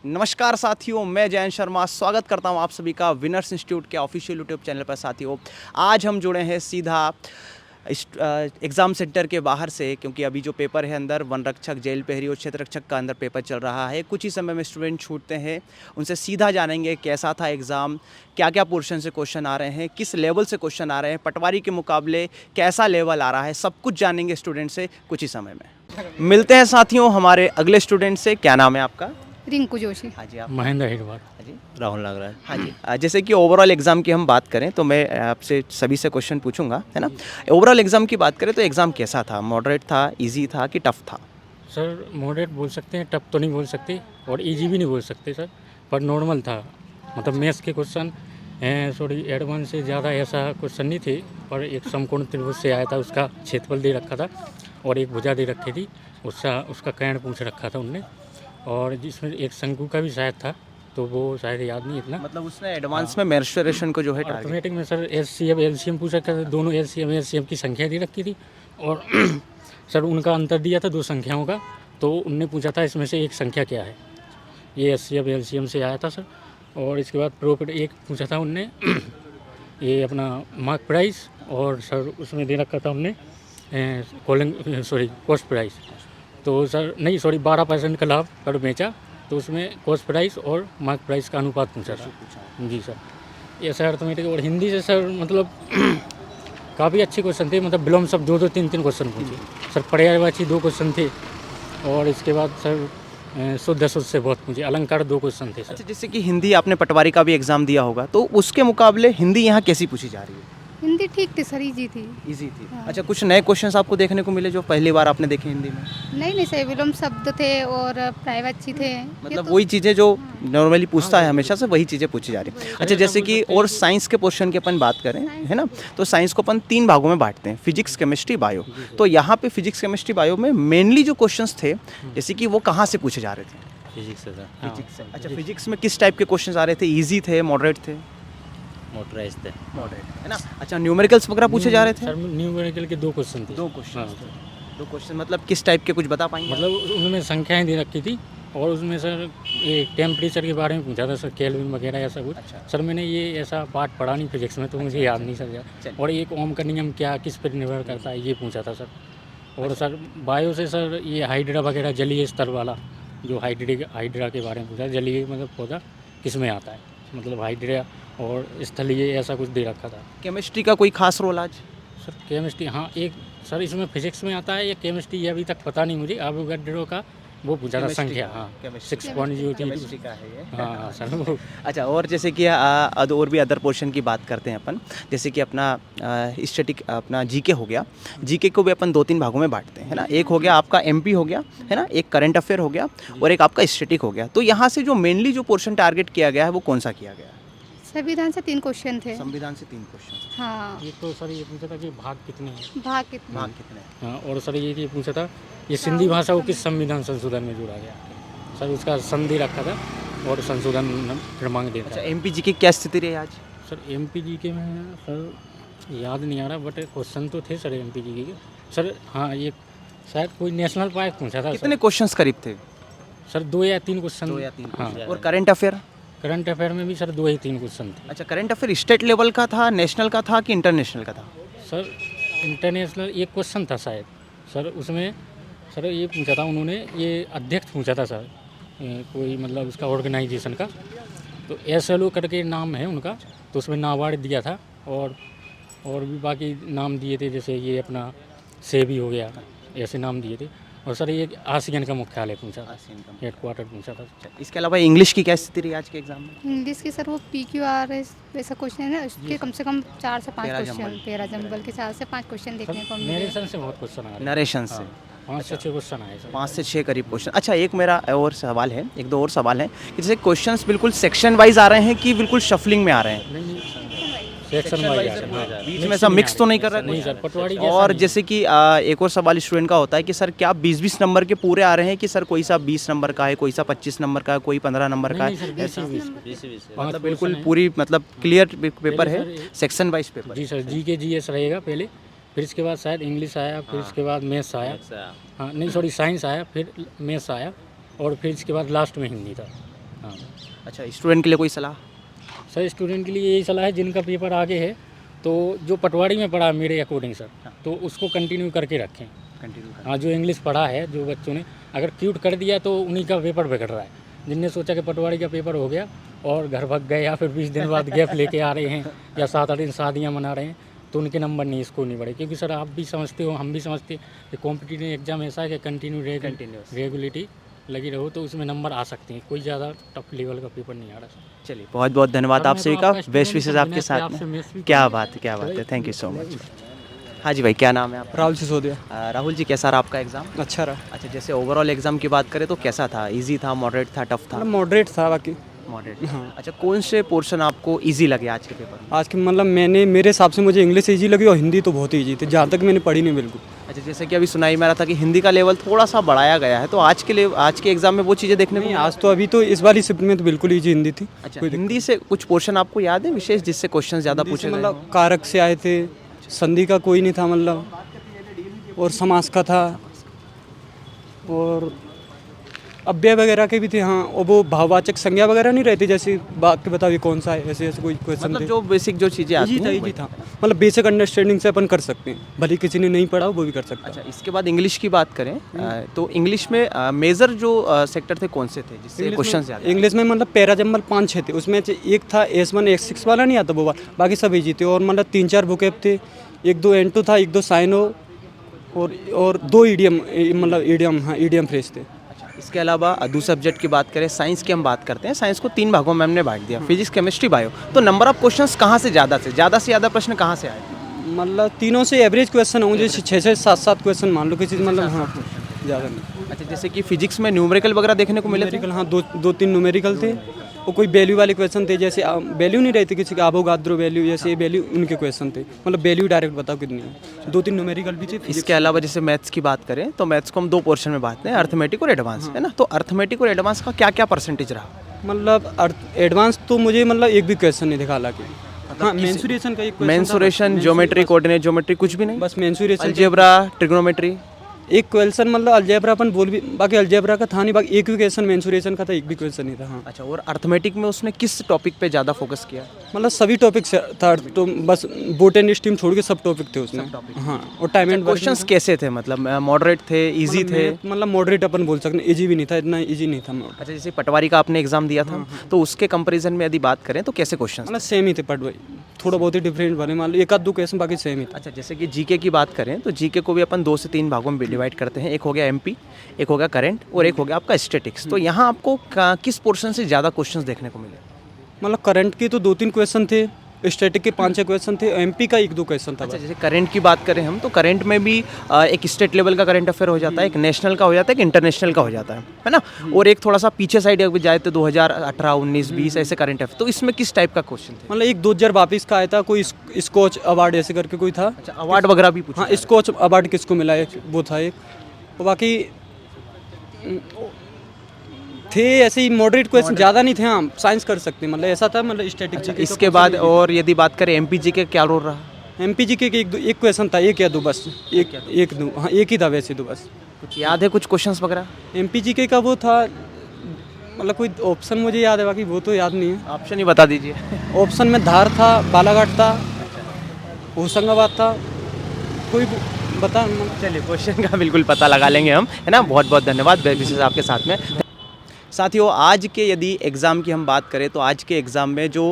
नमस्कार साथियों, मैं जयंत शर्मा स्वागत करता हूं आप सभी का विनर्स इंस्टीट्यूट के ऑफिशियल यूट्यूब चैनल पर। साथियों, आज हम जुड़े हैं सीधा एग्ज़ाम सेंटर के बाहर से, क्योंकि अभी जो पेपर है अंदर वन रक्षक, जेल प्रहरी और क्षेत्र रक्षक का अंदर पेपर चल रहा है। कुछ ही समय में स्टूडेंट छूटते हैं, उनसे सीधा जानेंगे कैसा था एग्ज़ाम, क्या क्या पोर्शन से क्वेश्चन आ रहे हैं, किस लेवल से क्वेश्चन आ रहे हैं, पटवारी के मुकाबले कैसा लेवल आ रहा है, सब कुछ जानेंगे स्टूडेंट से कुछ ही समय में। मिलते हैं साथियों हमारे अगले स्टूडेंट से। क्या नाम है आपका? रिंकू जोशी। हाँ जी, आप? महेंद्र हिरवार। हाँ जी, राहुल नागराज। हाँ जी। जैसे कि ओवरऑल एग्ज़ाम की हम बात करें तो मैं आपसे सभी से क्वेश्चन पूछूंगा, है ना। ओवरऑल एग्ज़ाम की बात करें तो एग्ज़ाम कैसा था? मॉडरेट था, इजी था कि टफ था? सर मॉडरेट बोल सकते हैं, टफ तो नहीं बोल सकते और इजी भी नहीं बोल सकते सर, पर नॉर्मल था। मतलब मैथ्स के क्वेश्चन सॉरी एडवांस से ज़्यादा ऐसा क्वेश्चन नहीं थे, पर एक समकोण त्रिभुज से आया था, उसका क्षेत्रफल दे रखा था और एक भुजा दे रखी थी, उसका कैंड पूछ रखा था उनने, और जिसमें एक शंकु का भी शायद था, तो वो शायद याद नहीं इतना। मतलब उसने एडवांस में मेंस्ट्रुएशन को जो है टारगेट। अर्थमेटिक में सर एलसीएम पूछा था, दोनों एलसीएम की संख्या दे रखी थी और सर उनका अंतर दिया था दो संख्याओं का, तो उनने पूछा था इसमें से एक संख्या क्या है। ये एलसीएम से आया था सर। और इसके बाद प्रॉफिट एक पूछा था उनने ये अपना मार्क प्राइस, और सर उसमें दे रखा था हमने कॉस्ट प्राइस। तो सर नहीं 12% का लाभ कर बेचा, तो उसमें कॉस्ट प्राइस और मार्क प्राइस का अनुपात पूछा था। जी सर, ये सर अर्थमेटिक। और हिंदी से सर मतलब काफ़ी अच्छे क्वेश्चन थे, मतलब विलोम शब्द 2-2 3-3 क्वेश्चन पूछे सर। पर्यायवाची 2 क्वेश्चन थे, और इसके बाद सर शुद्ध अशुद्ध से बहुत पूछे। अलंकार 2 क्वेश्चन थे सर। अच्छा, जैसे कि हिंदी आपने पटवारी का भी एग्ज़ाम दिया होगा, तो उसके मुकाबले हिंदी यहाँ कैसी पूछी जा रही है? हिंदी ठीक थी सर, इजी थी। इजी थी। हाँ। अच्छा, कुछ नए क्वेश्चंस आपको देखने को मिले जो पहली बार आपने देखे हिंदी में? नहीं सर, विलोम शब्द थे और प्राइवेट थे। मतलब वही चीज़ें जो नॉर्मली पूछता है हमेशा से, वही चीज़ें पूछी जा रही है। अच्छा, जैसे कि और साइंस के पोर्शन की अपन बात करें, है ना, तो साइंस को अपन 3 भागों में बांटते हैं, फिजिक्स, केमिस्ट्री, बायो। तो यहाँ पे फिजिक्स, केमिस्ट्री, बायो में मेनली जो क्वेश्चंस थे, जैसे कि वो कहाँ से पूछे जा रहे थे? फिजिक्स से था। फिजिक्स से। अच्छा, फिजिक्स में किस टाइप के क्वेश्चंस आ रहे थे? इजी थे, मॉडरेट थे? मोटराइज थे। मॉडरेट, है ना। अच्छा, न्यूमेरिकल्स वगैरह पूछे जा रहे थे? सर न्यूमेरिकल के 2 क्वेश्चन थे। 2 क्वेश्चन हाँ। थे। 2 क्वेश्चन मतलब किस टाइप के, कुछ बता पाएंगे? मतलब उनमें संख्याएं दे रखी थी, और उसमें सर ये टेम्परेचर के बारे में पूछा था सर, केल्विन वगैरह ऐसा कुछ। अच्छा। सर मैंने ये ऐसा पार्ट पढ़ा नहीं फिजिक्स में, तो मुझे याद नहीं सर। चलिए। और एक ओम का नियम क्या, किस पर निर्भर करता है, ये पूछा था सर। और सर बायो से सर ये हाइड्रा वगैरह, जलीय स्तर वाला जो हाइड्रा के बारे में पूछा। जलीय मतलब पौधा किस में आता है, मतलब हाइड्रा, और स्थलीय ऐसा कुछ दे रखा था। केमिस्ट्री का कोई खास रोल आज? सर केमिस्ट्री, हाँ एक सर इसमें फिजिक्स में आता है, ये केमिस्ट्री ये अभी तक पता नहीं मुझे। एवोगाड्रो का वो पूछा था केमिस्ट्री संख्या, का, हाँ केमिस्ट्री 6.0 केमिस्ट्री का है ये। हाँ सर वो। अच्छा, और जैसे कि और भी अदर पोर्शन की बात करते हैं अपन, जैसे कि अपना स्टैटिक, अपना जीके हो गया। जीके को भी अपन 2-3 भागों में बांटते हैं, है ना। एक हो गया आपका एमपी हो गया, है ना, एक करंट अफेयर हो गया, और एक आपका स्टैटिक हो गया। तो यहाँ से जो मेनली जो पोर्शन टारगेट किया गया है वो कौन सा किया गया है? संविधान से 3 क्वेश्चन थे। संविधान से 3 क्वेश्चन। हाँ। एक तो सर ये पूछा था कि भाग कितने हैं। भाग कितने? भाग कितने? हाँ, और सर ये पूछा था ये सिंधी भाषा को किस संविधान संशोधन में जोड़ा गया। सर उसका संधि रखा था और संशोधन क्रमांक देता अच्छा, है। एमपीजी की क्या स्थिति रही आज? सर एमपीजी के में सर याद नहीं आ रहा, बट क्वेश्चन तो थे सर एमपीजी के। सर हाँ, ये शायद कोई नेशनल पार्क पूछा था कितने सर। क्वेश्चंस करीब थे? सर 2 या 3 क्वेश्चन। 2 या 3 हाँ। और करंट अफेयर? करंट अफेयर में भी सर 2 या 3 क्वेश्चन थे। अच्छा, करंट अफेयर स्टेट लेवल का था, नेशनल का था कि इंटरनेशनल का था? सर इंटरनेशनल एक क्वेश्चन था शायद सर, उसमें सर ये पूछा था उन्होंने, ये अध्यक्ष पूछा था सर, कोई मतलब उसका ऑर्गेनाइजेशन का, तो SLO करके नाम है उनका, तो उसमें नाबार्ड दिया था, और भी बाकी नाम दिए थे, जैसे ये अपना सेबी हो गया, ऐसे नाम दिए थे। और सर ये आसियान का मुख्यालय पूछा था, हेडक्वार्टर पूछा था। इसके अलावा इंग्लिश की क्या स्थिति रही आज के एग्जाम में? इंग्लिश की सर वो PQRS वैसा क्वेश्चन है ना, उसके कम से कम 4 से 5 para question, jumble. Para jumble के 4 से 5 क्वेश्चन देखने को मिले। नरेशन से बहुत क्वेश्चन आ रहे नरेशन से हैं। 5 से 6 क्वेश्चन आए सर। 5 से 6 करीब क्वेश्चन। अच्छा, एक मेरा और सवाल है, 1-2 और सवाल है कि जैसे क्वेश्चंस बिल्कुल सेक्शन वाइज आ रहे हैं कि बिल्कुल शफलिंग में आ रहे हैं? नहीं सेक्शन वाइज आ रहे हैं। बीच में ऐसा मिक्स तो नहीं कर रहा है? नहीं सर, पटवारी जैसा और नहीं। जैसे कि एक और सवाल स्टूडेंट का होता है कि सर क्या 20-20 नंबर के पूरे आ रहे हैं, कि सर कोई सा 20 नंबर का है, कोई सा 25 नंबर का है, कोई 15 नंबर का नहीं सर, है? 20 ऐसा? 20 मतलब बिल्कुल पूरी, मतलब क्लियर पेपर है, सेक्शन वाइज पेपर? जी सर, GK GS रहेगा पहले, फिर इसके बाद शायद इंग्लिश आया, फिर इसके बाद मैथ्स आया, हाँ नहीं सॉरी साइंस आया, फिर मैथ्स आया, और फिर इसके बाद लास्ट में हिंदी था। हाँ अच्छा, स्टूडेंट के लिए कोई सलाह? सर, स्टूडेंट के लिए यही सलाह है जिनका पेपर आगे है तो जो पटवारी में पढ़ा मेरे अकॉर्डिंग सर, तो उसको कंटिन्यू करके रखें। कंटिन्यू हाँ, जो इंग्लिश पढ़ा है जो बच्चों ने अगर क्यूट कर दिया तो उन्हीं का पेपर बिगड़ रहा है। जिनने सोचा कि पटवारी का पेपर हो गया और घर भाग गए या फिर 20 दिन बाद गैप लेके आ रहे हैं या 7-8 दिन शादियाँ मना रहे हैं तो उनके नंबर नहीं इसको नहीं बढ़े। क्योंकि सर आप भी समझते हो, हम भी समझते हैं कि कॉम्पिटिटिव एग्जाम ऐसा है कि कंटिन्यूस। रेगुलेटी लगी रहो तो उसमें नंबर आ सकते हैं। कोई ज़्यादा टफ लेवल का पेपर नहीं आ रहा सर। चलिए, बहुत बहुत धन्यवाद सर, आप मैं सभी तो का, आपका बेस्ट student विशेष हूँ, आपके बिना साथ आपसे में। miss भी क्या किया। बात है, थैंक यू सो मच। हाँ जी भाई, क्या नाम है आपका? राहुल सिसोदिया। राहुल जी, कैसा रहा आपका एग्ज़ाम? अच्छा रहा, अच्छा, जैसे ओवरऑल एग्ज़ाम की बात करें तो कैसा था? इजी था, मॉडरेट था, टफ था? मतलब मॉडरेट था बाकी। मॉडरेट। हाँ। अच्छा, कौन से पोर्शन आपको इजी लगे आज के पेपर में? आज के मतलब मेरे हिसाब से मुझे इंग्लिश ईजी लगी और हिंदी तो बहुत ईजी थी, जहाँ तक मैंने पढ़ी नहीं बिल्कुल। अच्छा, जैसे कि अभी सुनाई में रहा था कि हिंदी का लेवल थोड़ा सा बढ़ाया गया है, तो आज के एग्ज़ाम में वो चीज़ें देखने को नहीं, मिली? आज तो अभी तो इस बार शिफ्ट में तो बिल्कुल ईजी हिंदी थी। अच्छा, कोई दिक्कत हिंदी से कुछ पोर्शन आपको याद है विशेष जिससे क्वेश्चन ज़्यादा हिंदी से पूछे गए मतलब हों? कारक से आए थे, संधि का कोई नहीं था मतलब, और समास का था, और अव्यय वगैरह के भी थे। हाँ, और वो भाववाचक संज्ञा वगैरह नहीं रहती, जैसे वाक्य बताओ ये कौन सा है, ऐसे ऐसे कोई क्वेश्चन मतलब थे। जो बेसिक जो चीज़ें आती ईजी था, हैं ईजी वही। था, मतलब बेसिक अंडरस्टैंडिंग से अपन कर सकते हैं, भले किसी ने नहीं पढ़ा हो वो भी कर सकता है। अच्छा, इसके बाद इंग्लिश की बात करें तो इंग्लिश में मेजर जो सेक्टर थे कौन से थे जिससे क्वेश्चन ज़्यादा? इंग्लिश में मतलब पैराजम्बल 5-6 थे, उसमें से एक था S1 S6 वाला नहीं आता वो वाला, बाकी सब ईजी थे। और मतलब 3-4 बुकेब थे, 1-2 N2 था, 1-2 साइनो, और 2 ईडियम, मतलब ईडियम, हाँ ईडियम फ्रेज थे। अच्छा, इसके अलावा दूसरे सब्जेक्ट की बात करें, साइंस की हम बात करते हैं। साइंस को 3 भागों में हमने बांट दिया, फिजिक्स, केमिस्ट्री, बायो। तो नंबर ऑफ क्वेश्चंस कहाँ से ज़्यादा प्रश्न कहाँ से आए? मतलब तीनों से एवरेज क्वेश्चन होंगे, जैसे 6 7 क्वेश्चन मान लो किसी, मतलब हाँ ज़्यादा नहीं। अच्छा, जैसे कि फिजिक्स में न्यूमेरिकल वगैरह देखने को मिले थे? न्यूमेरिकल, हाँ 2-3 न्यूमेरिकल थे, और कोई वैल्यू वाले क्वेश्चन थे, जैसे वैल्यू नहीं रहती किसी का, अवोगाद्रो वैल्यू, जैसे ये वैल्यू उनके क्वेश्चन थे, मतलब वैल्यू डायरेक्ट बताओ कितनी है। 2-3 न्यूमेरिकल भी थे। इसके अलावा जैसे मैथ्स की बात करें तो मैथ्स को हम 2 पोर्शन में बांटते हैं, अर्थमेटिक और एडवांस, है ना? तो अर्थमेटिक और एडवांस का क्या क्या परसेंटेज रहा? मतलब एडवांस तो मुझे मतलब एक भी क्वेश्चन नहीं दिखा, हालांकि हाँ मेंसुरेशन का एक question था, मेंसुरेशन, ज्योमेट्री, कोऑर्डिनेट ज्योमेट्री, कुछ भी नहीं? बस मेंसुरेशन अलजेब्रा, ट्रिग्नोमेट्री? एक क्वेश्चन, मतलब अलजेब्रा अपन बोल भी, बाकी अलजेब्रा का था नहीं, बाकी एक भी क्वेश्चन मेंसुरेशन का था, एक भी क्वेश्चन नहीं था। हाँ, अच्छा, और अर्थमेटिक में उसने किस टॉपिक पे ज़्यादा फोकस किया? मतलब सभी टॉपिक था, तो बस बोट एंड स्टीम छोड़ के सब टॉपिक थे उसमें। हाँ, और टाइम एंड क्वेश्चंस कैसे थे? मतलब मॉडरेट थे, इजी थे? मतलब मॉडरेट अपन बोल सकते हैं, इजी भी नहीं था, इतना इजी नहीं था। अच्छा, जैसे पटवारी का आपने एग्जाम दिया था तो उसके कंपैरिजन में यदि बात करें तो कैसे क्वेश्चंस? मतलब सेम ही थे पटवाई, थोड़ा बहुत ही डिफरेंट बने, मान लो 1-2 क्वेश्चन, बाकी सेम ही था। अच्छा, जैसे कि जीके की बात करें तो जीके को भी अपन 2 से 3 भागों में डिवाइड करते हैं। एक हो गया एमपी, एक हो गया करंट, और एक हो गया आपका स्टैटिक्स। तो यहाँ आपको किस पोर्शन से ज़्यादा क्वेश्चंस देखने को मिले? मतलब करंट के तो 2-3 क्वेश्चन थे, स्टैटिक के 5-6 क्वेश्चन थे, एमपी का 1-2 क्वेश्चन था। अच्छा, जैसे करंट की बात करें हम तो करंट में भी एक स्टेट लेवल का करंट अफेयर हो जाता है, एक नेशनल का हो जाता है, एक इंटरनेशनल का हो जाता है ना? और एक थोड़ा सा पीछे साइड अगर जाए तो 2018, 19, 20 ऐसे करंट अफेयर। तो इसमें किस टाइप का क्वेश्चन थे? मतलब 1-2 वापिस का आया था, कोई स्कॉच अवार्ड ऐसे करके कोई था। अच्छा, अवार्ड वगैरह भी पूछा? हाँ, स्कॉच अवार्ड किसको मिला है वो था एक, और बाकी थे ऐसे ही मॉडरेट क्वेश्चन, ज़्यादा नहीं थे। हाँ, साइंस कर सकते हैं, मतलब ऐसा था, मतलब स्टैटिक। अच्छा, इसके बाद और यदि बात करें एमपीजी के क्या रोल रहा? एमपीजी के एक क्वेश्चन था, 1 या 2 बस, 1-2, हाँ एक ही था वैसे तो बस। कुछ याद है कुछ क्वेश्चंस वगैरह? एमपीजी के का वो था, मतलब कोई ऑप्शन मुझे याद है, बाकी वो तो याद नहीं है। ऑप्शन ही बता दीजिए। ऑप्शन में धार था, बालाघाट था, होशंगाबाद था, कोई बता। चलिए, क्वेश्चन का बिल्कुल पता लगा लेंगे हम, है ना? बहुत बहुत धन्यवाद विशेष आपके साथ में। साथियों, आज के यदि एग्ज़ाम की हम बात करें तो आज के एग्ज़ाम में जो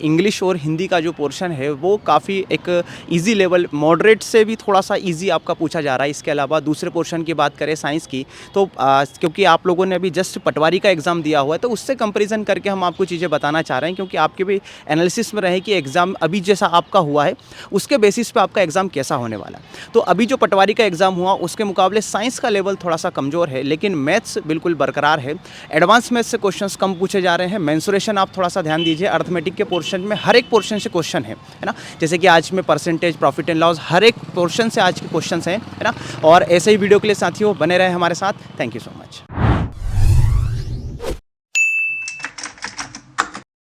इंग्लिश और हिंदी का जो पोर्शन है वो काफ़ी एक इजी लेवल, मॉडरेट से भी थोड़ा सा इजी आपका पूछा जा रहा है। इसके अलावा दूसरे पोर्शन की बात करें साइंस की तो क्योंकि आप लोगों ने अभी जस्ट पटवारी का एग्ज़ाम दिया हुआ है तो उससे कंपैरिजन करके हम आपको चीज़ें बताना चाह रहे हैं, क्योंकि आपके भी एनालिसिस में रहे कि एग्ज़ाम अभी जैसा आपका हुआ है उसके बेसिस पे आपका एग्ज़ाम कैसा होने वाला है। तो अभी जो पटवारी का एग्ज़ाम हुआ उसके मुकाबले साइंस का लेवल थोड़ा सा कमज़ोर है, लेकिन मैथ्स बिल्कुल बरकरार है। एडवांस मैथ्स से क्वेश्चंस कम पूछे जा रहे हैं। मेंसुरेशन आप थोड़ा सा ध्यान दीजिए। अर्थमेटिक के पोर्शन में हर एक पोर्शन से क्वेश्चन है ना? जैसे कि आज में परसेंटेज, प्रॉफिट एंड लॉस, हर एक पोर्शन से आज के क्वेश्चंस हैं, है ना? और ऐसे ही वीडियो के लिए साथियों बने रहे हमारे साथ। Thank you so much.